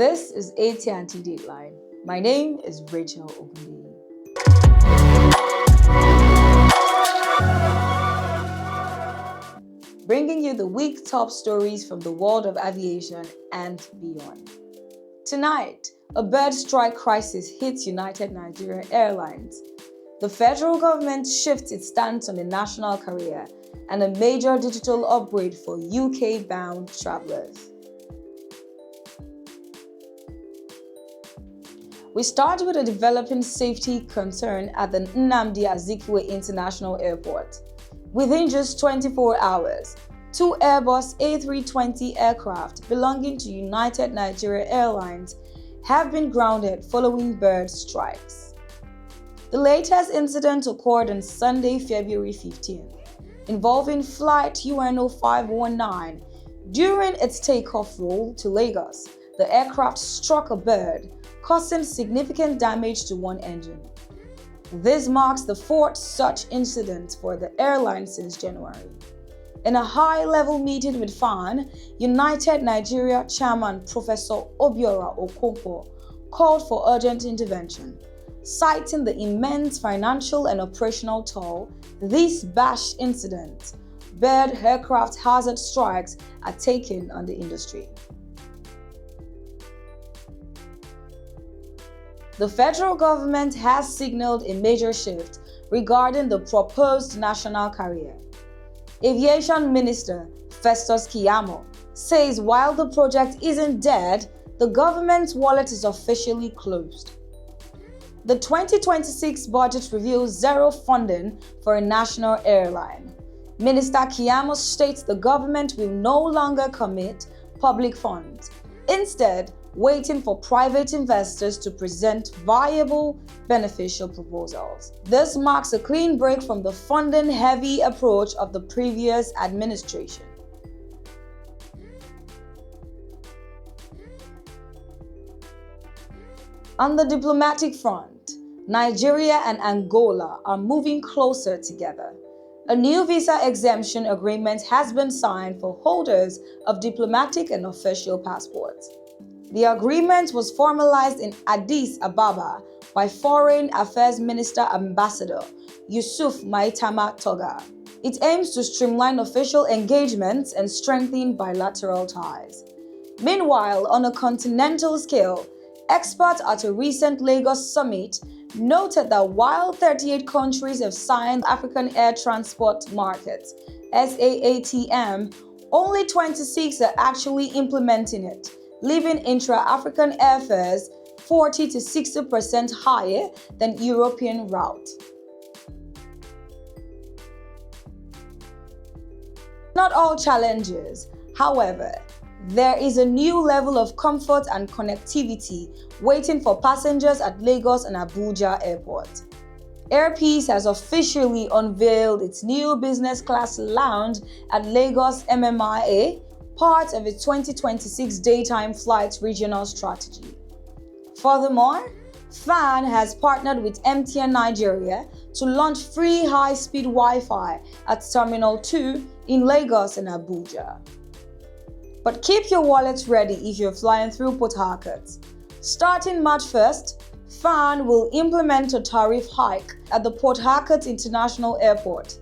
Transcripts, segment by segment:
This is AT&T DateLine. My name is Rachel Ogundeyi. Bringing you the week top stories from the world of aviation and beyond. Tonight, a bird strike crisis hits United Nigeria Airlines. The federal government shifts its stance on the national carrier and a major digital upgrade for UK-bound travelers. We start with a developing safety concern at the Nnamdi Azikiwe International Airport. Within just 24 hours, two Airbus A320 aircraft belonging to United Nigeria Airlines have been grounded following bird strikes. The latest incident occurred on Sunday, February 15, involving flight UNO 519. During its takeoff roll to Lagos, the aircraft struck a bird, causing significant damage to one engine. This marks the fourth such incident for the airline since January. In a high-level meeting with FAN, United Nigeria Chairman Professor Obiora Okonkwo called for urgent intervention, citing the immense financial and operational toll these BASH incidents, bird aircraft hazard strikes, are taking on the industry. The federal government has signaled a major shift regarding the proposed national carrier. Aviation Minister Festus Keyamo says while the project isn't dead, the government's wallet is officially closed. The 2026 budget reveals zero funding for a national airline. Minister Keyamo states the government will no longer commit public funds, instead waiting for private investors to present viable, beneficial proposals. This marks a clean break from the funding-heavy approach of the previous administration. On the diplomatic front, Nigeria and Angola are moving closer together. A new visa exemption agreement has been signed for holders of diplomatic and official passports. The agreement was formalized in Addis Ababa by Foreign Affairs Minister Ambassador Yusuf Maitama Toga. It aims to streamline official engagements and strengthen bilateral ties. Meanwhile, on a continental scale, experts at a recent Lagos summit noted that while 38 countries have signed African Air Transport Market (SAATM), only 26 are actually implementing it, leaving intra-African airfares 40 to 60% higher than European route. Not all challenges, however, there is a new level of comfort and connectivity waiting for passengers at Lagos and Abuja Airport. Air Peace has officially unveiled its new business class lounge at Lagos MMIA, part of its 2026 daytime flights regional strategy. Furthermore, FAN has partnered with MTN Nigeria to launch free high-speed Wi-Fi at Terminal 2 in Lagos and Abuja. But keep your wallets ready if you're flying through Port Harcourt. Starting March 1st, FAN will implement a tariff hike at the Port Harcourt International Airport.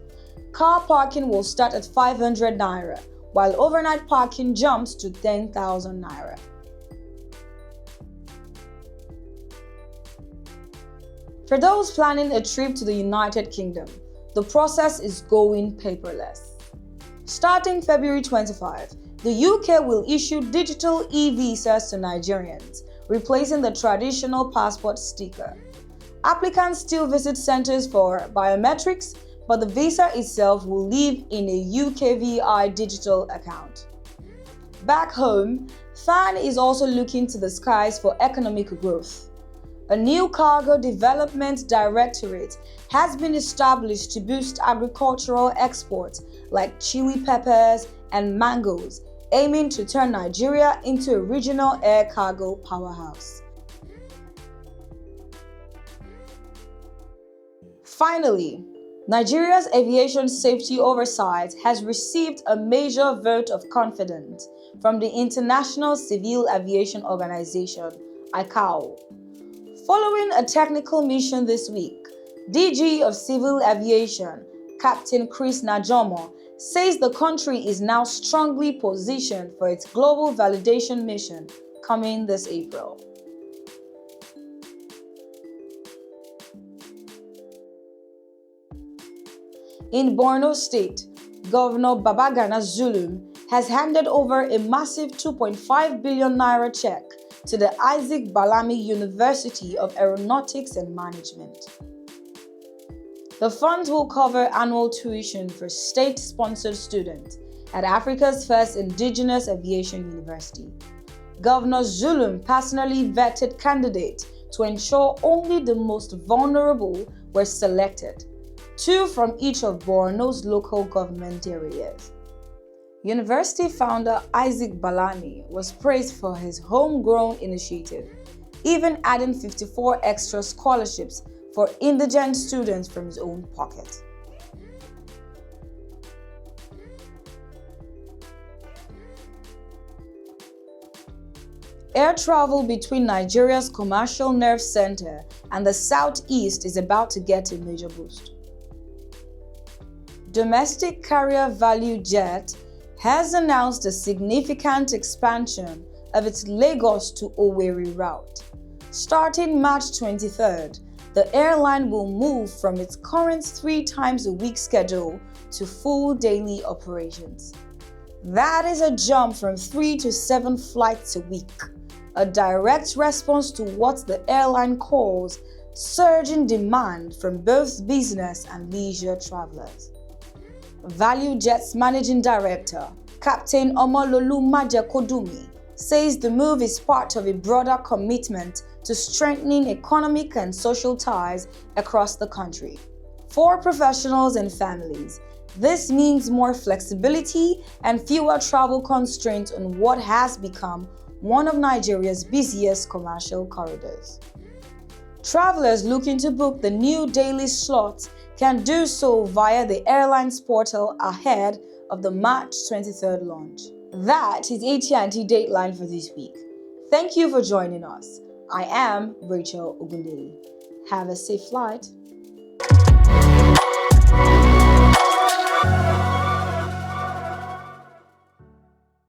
Car parking will start at 500 Naira, while overnight parking jumps to 10,000 Naira. For those planning a trip to the United Kingdom, the process is going paperless. Starting February 25, the UK will issue digital e-visas to Nigerians, replacing the traditional passport sticker. Applicants still visit centers for biometrics, but the visa itself will live in a UKVI digital account. Back home, FAN is also looking to the skies for economic growth. A new cargo development directorate has been established to boost agricultural exports like chili peppers and mangoes, aiming to turn Nigeria into a regional air cargo powerhouse. Finally, Nigeria's aviation safety oversight has received a major vote of confidence from the International Civil Aviation Organization, ICAO. Following a technical mission this week, DG of Civil Aviation, Captain Chris Najomo, says the country is now strongly positioned for its global validation mission coming this April. In Borno State, Governor Babagana Zulum has handed over a massive 2.5 billion naira check to the Isaac Balami University of Aeronautics and Management. The funds will cover annual tuition for state-sponsored students at Africa's first indigenous aviation university. Governor Zulum personally vetted candidates to ensure only the most vulnerable were selected, 2 from each of Borno's local government areas. University founder Isaac Balami was praised for his homegrown initiative, even adding 54 extra scholarships for indigent students from his own pocket. Air travel between Nigeria's commercial nerve center and the southeast is about to get a major boost. Domestic carrier Value Jet has announced a significant expansion of its Lagos to Owerri route. Starting March 23rd, the airline will move from its current 3 times a week schedule to full daily operations. That is a jump from 3 to 7 flights a week, a direct response to what the airline calls surging demand from both business and leisure travelers. Value Jet's managing director, Captain Omololu Majekodumi, says the move is part of a broader commitment to strengthening economic and social ties across the country. For professionals and families, this means more flexibility and fewer travel constraints on what has become one of Nigeria's busiest commercial corridors. Travelers looking to book the new daily slots can do so via the airline's portal ahead of the March 23rd launch. That is AT&T DateLine for this week. Thank you for joining us. I am Rachel Ogundeli. Have a safe flight.